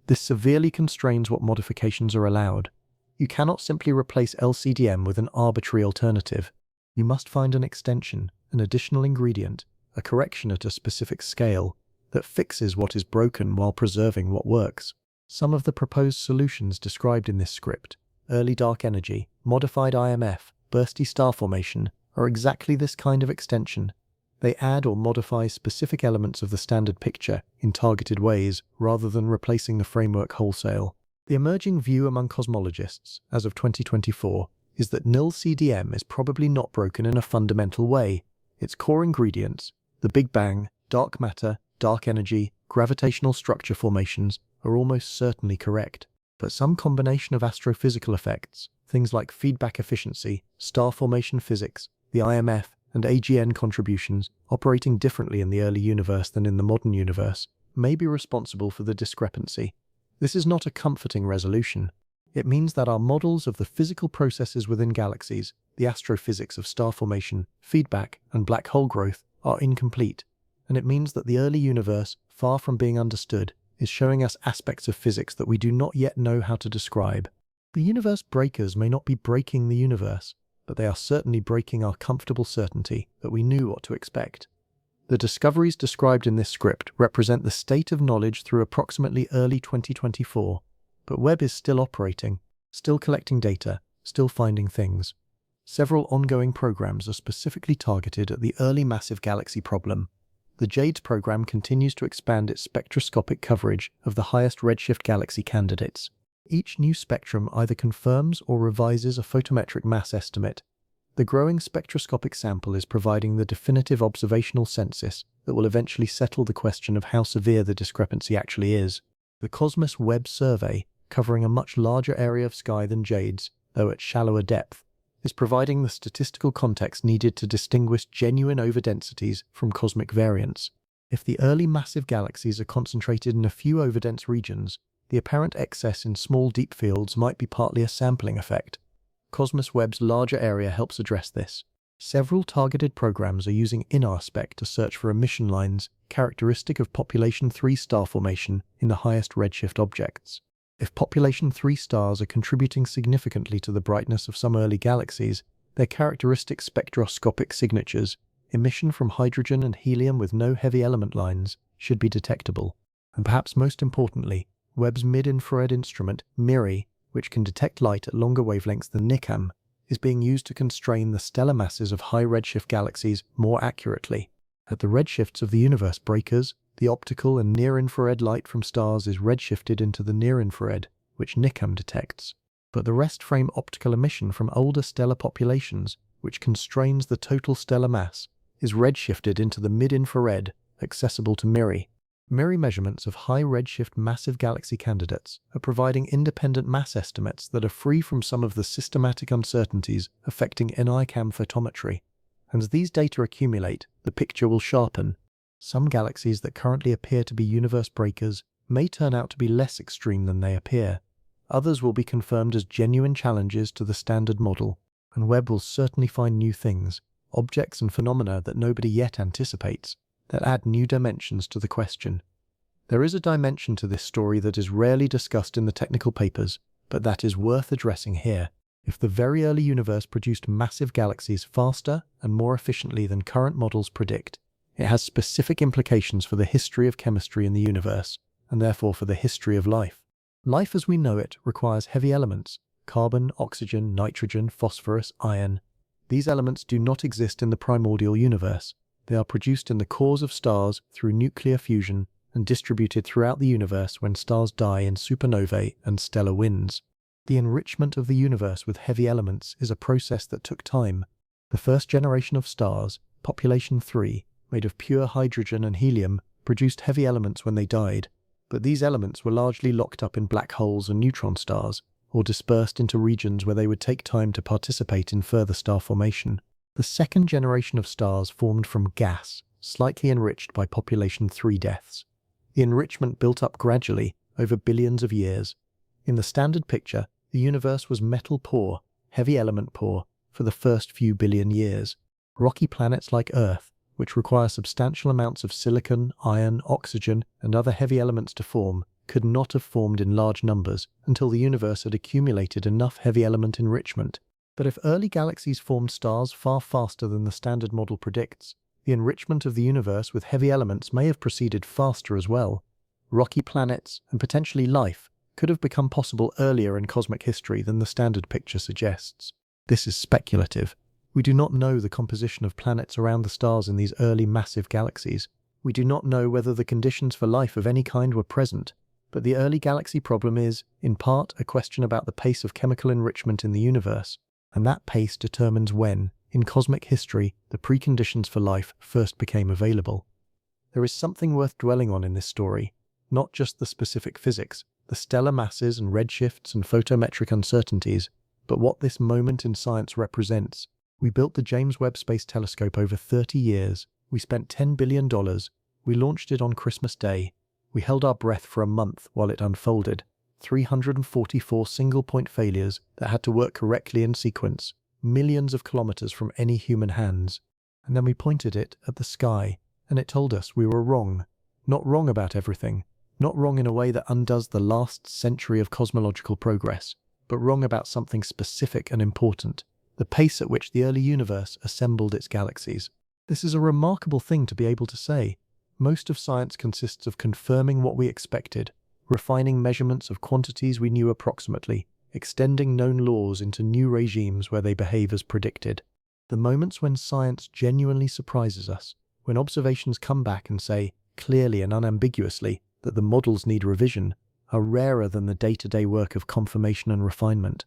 A: This severely constrains what modifications are allowed. You cannot simply replace LCDM with an arbitrary alternative. You must find an extension, an additional ingredient, a correction at a specific scale that fixes what is broken while preserving what works. Some of the proposed solutions described in this script, early dark energy, modified IMF, bursty star formation, are exactly this kind of extension. They add or modify specific elements of the standard picture in targeted ways rather than replacing the framework wholesale. The emerging view among cosmologists, as of 2024, is that nil-CDM is probably not broken in a fundamental way. Its core ingredients, the Big Bang, dark matter, dark energy, gravitational structure formations, are almost certainly correct. But some combination of astrophysical effects, things like feedback efficiency, star formation physics, the IMF, and AGN contributions, operating differently in the early universe than in the modern universe, may be responsible for the discrepancy. This is not a comforting resolution. It means that our models of the physical processes within galaxies, the astrophysics of star formation, feedback, and black hole growth, are incomplete. And it means that the early universe, far from being understood, is showing us aspects of physics that we do not yet know how to describe. The universe breakers may not be breaking the universe, but they are certainly breaking our comfortable certainty that we knew what to expect. The discoveries described in this script represent the state of knowledge through approximately early 2024, but Webb is still operating, still collecting data, still finding things. Several ongoing programs are specifically targeted at the early massive galaxy problem. The JADES program continues to expand its spectroscopic coverage of the highest redshift galaxy candidates. Each new spectrum either confirms or revises a photometric mass estimate. The growing spectroscopic sample is providing the definitive observational census that will eventually settle the question of how severe the discrepancy actually is. The Cosmos Webb survey, covering a much larger area of sky than JADES, though at shallower depth, is providing the statistical context needed to distinguish genuine overdensities from cosmic variance. If the early massive galaxies are concentrated in a few overdense regions, the apparent excess in small deep fields might be partly a sampling effect. Cosmos Webb's larger area helps address this. Several targeted programs are using InRSpec to search for emission lines characteristic of population 3 star formation in the highest redshift objects. If population 3 stars are contributing significantly to the brightness of some early galaxies, their characteristic spectroscopic signatures, emission from hydrogen and helium with no heavy element lines, should be detectable. And perhaps most importantly, Webb's mid-infrared instrument, MIRI, which can detect light at longer wavelengths than NICAM, is being used to constrain the stellar masses of high redshift galaxies more accurately. At the redshifts of the universe breakers, the optical and near-infrared light from stars is redshifted into the near-infrared, which NICAM detects. But the rest frame optical emission from older stellar populations, which constrains the total stellar mass, is redshifted into the mid-infrared, accessible to MIRI. MIRI measurements of high redshift massive galaxy candidates are providing independent mass estimates that are free from some of the systematic uncertainties affecting NICAM photometry. And as these data accumulate, the picture will sharpen. Some galaxies that currently appear to be universe breakers may turn out to be less extreme than they appear. Others will be confirmed as genuine challenges to the standard model, and Webb will certainly find new things, objects and phenomena that nobody yet anticipates, that add new dimensions to the question. There is a dimension to this story that is rarely discussed in the technical papers, but that is worth addressing here. If the very early universe produced massive galaxies faster and more efficiently than current models predict, it has specific implications for the history of chemistry in the universe, and therefore for the history of life. Life as we know it requires heavy elements: carbon, oxygen, nitrogen, phosphorus, iron. These elements do not exist in the primordial universe. They are produced in the cores of stars through nuclear fusion and distributed throughout the universe when stars die in supernovae and stellar winds. The enrichment of the universe with heavy elements is a process that took time. The first generation of stars, population 3, made of pure hydrogen and helium, produced heavy elements when they died, but these elements were largely locked up in black holes and neutron stars, or dispersed into regions where they would take time to participate in further star formation. The second generation of stars formed from gas, slightly enriched by population 3 deaths. The enrichment built up gradually, over billions of years. In the standard picture, the universe was metal poor, heavy element poor, for the first few billion years. Rocky planets like Earth, which require substantial amounts of silicon, iron, oxygen, and other heavy elements to form, could not have formed in large numbers until the universe had accumulated enough heavy element enrichment. But if early galaxies formed stars far faster than the Standard Model predicts, the enrichment of the universe with heavy elements may have proceeded faster as well. Rocky planets, and potentially life, could have become possible earlier in cosmic history than the standard picture suggests. This is speculative. We do not know the composition of planets around the stars in these early massive galaxies. We do not know whether the conditions for life of any kind were present. But the early galaxy problem is, in part, a question about the pace of chemical enrichment in the universe, and that pace determines when, in cosmic history, the preconditions for life first became available. There is something worth dwelling on in this story, not just the specific physics, the stellar masses and redshifts and photometric uncertainties, but what this moment in science represents. We built the James Webb Space Telescope over 30 years. We spent $10 billion. We launched it on Christmas Day. We held our breath for a month while it unfolded. 344 single-point failures that had to work correctly in sequence, millions of kilometers from any human hands. And then we pointed it at the sky, and it told us we were wrong. Not wrong about everything, not wrong in a way that undoes the last century of cosmological progress, but wrong about something specific and important, the pace at which the early universe assembled its galaxies. This is a remarkable thing to be able to say. Most of science consists of confirming what we expected, refining measurements of quantities we knew approximately, extending known laws into new regimes where they behave as predicted. The moments when science genuinely surprises us, when observations come back and say, clearly and unambiguously, that the models need revision, are rarer than the day-to-day work of confirmation and refinement.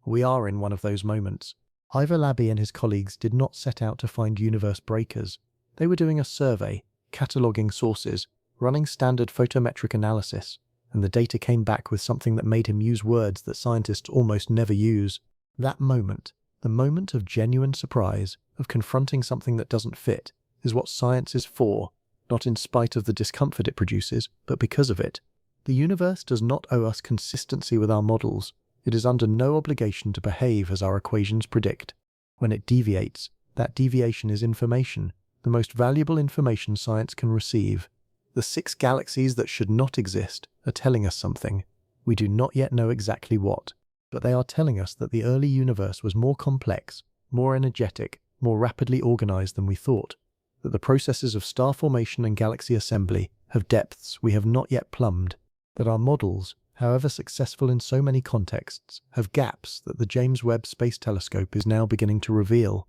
A: We are in one of those moments. Ivor Labby and his colleagues did not set out to find universe breakers. They were doing a survey, cataloguing sources, running standard photometric analysis, and the data came back with something that made him use words that scientists almost never use. That moment, the moment of genuine surprise, of confronting something that doesn't fit, is what science is for, not in spite of the discomfort it produces, but because of it. The universe does not owe us consistency with our models. It is under no obligation to behave as our equations predict. When it deviates, that deviation is information, the most valuable information science can receive. The 6 galaxies that should not exist are telling us something. We do not yet know exactly what, but they are telling us that the early universe was more complex, more energetic, more rapidly organized than we thought, that the processes of star formation and galaxy assembly have depths we have not yet plumbed, that our models, however successful in so many contexts, have gaps that the James Webb Space Telescope is now beginning to reveal.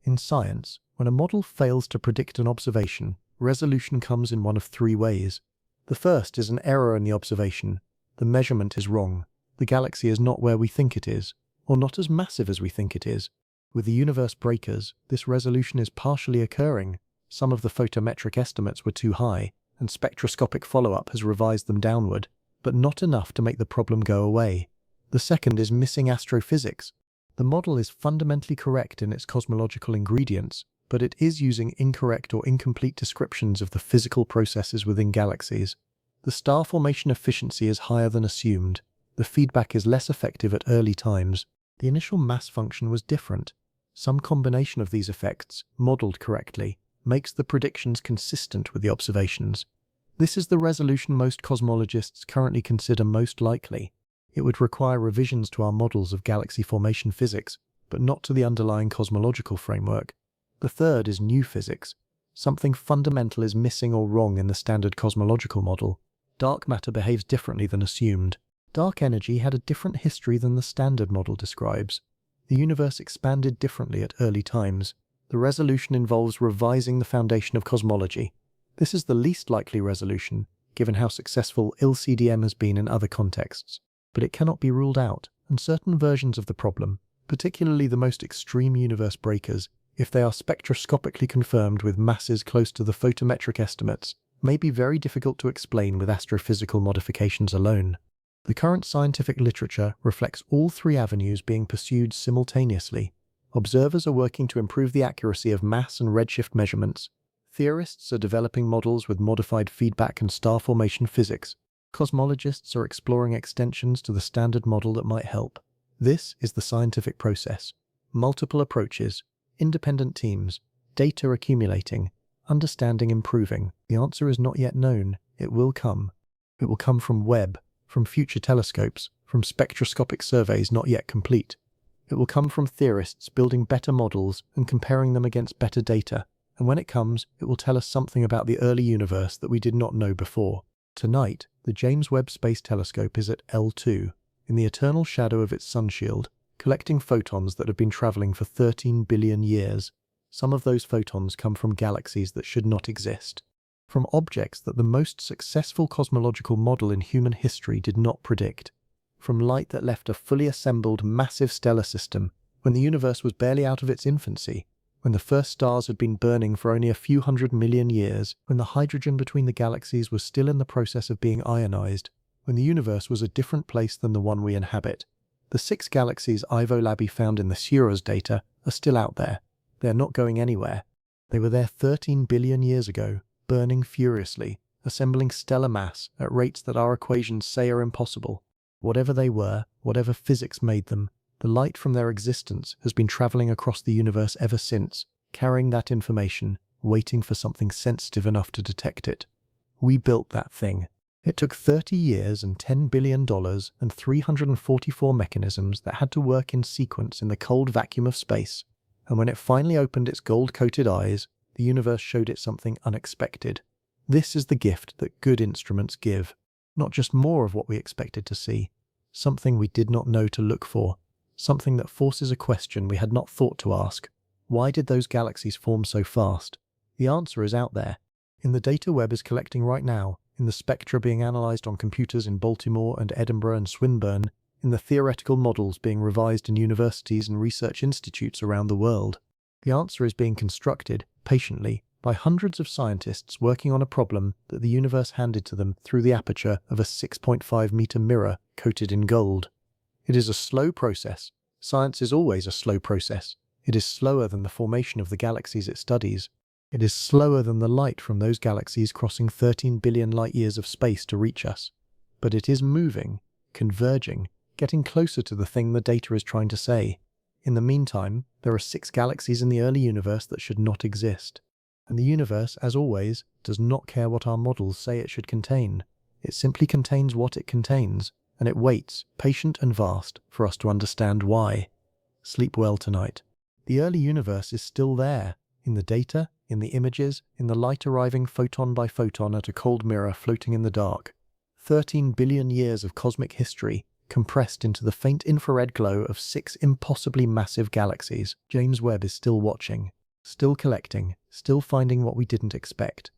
A: In science, when a model fails to predict an observation, resolution comes in one of 3 ways. The first is an error in the observation. The measurement is wrong. The galaxy is not where we think it is, or not as massive as we think it is. With the universe breakers, this resolution is partially occurring. Some of the photometric estimates were too high, and spectroscopic follow-up has revised them downward, but not enough to make the problem go away. The second is missing astrophysics. The model is fundamentally correct in its cosmological ingredients, but it is using incorrect or incomplete descriptions of the physical processes within galaxies. The star formation efficiency is higher than assumed. The feedback is less effective at early times. The initial mass function was different. Some combination of these effects, modeled correctly, makes the predictions consistent with the observations. This is the resolution most cosmologists currently consider most likely. It would require revisions to our models of galaxy formation physics, but not to the underlying cosmological framework. The third is new physics. Something fundamental is missing or wrong in the standard cosmological model. Dark matter behaves differently than assumed. Dark energy had a different history than the standard model describes. The universe expanded differently at early times. The resolution involves revising the foundation of cosmology. This is the least likely resolution, given how successful LCDM has been in other contexts. But it cannot be ruled out, and certain versions of the problem, particularly the most extreme universe breakers, if they are spectroscopically confirmed with masses close to the photometric estimates, may be very difficult to explain with astrophysical modifications alone. The current scientific literature reflects all 3 avenues being pursued simultaneously. Observers are working to improve the accuracy of mass and redshift measurements. Theorists are developing models with modified feedback and star formation physics. Cosmologists are exploring extensions to the standard model that might help. This is the scientific process. Multiple approaches, independent teams, data accumulating, understanding improving? The answer is not yet known. It will come. It will come from Webb, from future telescopes, from spectroscopic surveys not yet complete. It will come from theorists building better models and comparing them against better data. And when it comes, it will tell us something about the early universe that we did not know before. Tonight, the James Webb Space Telescope is at L2, in the eternal shadow of its sunshield, collecting photons that have been traveling for 13 billion years. Some of those photons come from galaxies that should not exist, from objects that the most successful cosmological model in human history did not predict, from light that left a fully assembled massive stellar system when the universe was barely out of its infancy, when the first stars had been burning for only a few 100 million years, when the hydrogen between the galaxies was still in the process of being ionized, when the universe was a different place than the one we inhabit. The 6 galaxies Ivo Labi found in the SURA's data are still out there. They are not going anywhere. They were there 13 billion years ago, burning furiously, assembling stellar mass at rates that our equations say are impossible. Whatever they were, whatever physics made them, the light from their existence has been traveling across the universe ever since, carrying that information, waiting for something sensitive enough to detect it. We built that thing. It took 30 years and $10 billion and 344 mechanisms that had to work in sequence in the cold vacuum of space. And when it finally opened its gold-coated eyes, the universe showed it something unexpected. This is the gift that good instruments give. Not just more of what we expected to see, something we did not know to look for, something that forces a question we had not thought to ask. Why did those galaxies form so fast? The answer is out there, in the data Webb is collecting right now, in the spectra being analysed on computers in Baltimore and Edinburgh and Swinburne, in the theoretical models being revised in universities and research institutes around the world. The answer is being constructed, patiently, by hundreds of scientists working on a problem that the universe handed to them through the aperture of a 6.5-meter mirror coated in gold. It is a slow process. Science is always a slow process. It is slower than the formation of the galaxies it studies. It is slower than the light from those galaxies crossing 13 billion light-years of space to reach us. But it is moving, converging, getting closer to the thing the data is trying to say. In the meantime, there are 6 galaxies in the early universe that should not exist. And the universe, as always, does not care what our models say it should contain. It simply contains what it contains, and it waits, patient and vast, for us to understand why. Sleep well tonight. The early universe is still there, in the data, in the images, in the light arriving photon by photon at a cold mirror floating in the dark. 13 billion years of cosmic history, compressed into the faint infrared glow of 6 impossibly massive galaxies. James Webb is still watching, still collecting, still finding what we didn't expect.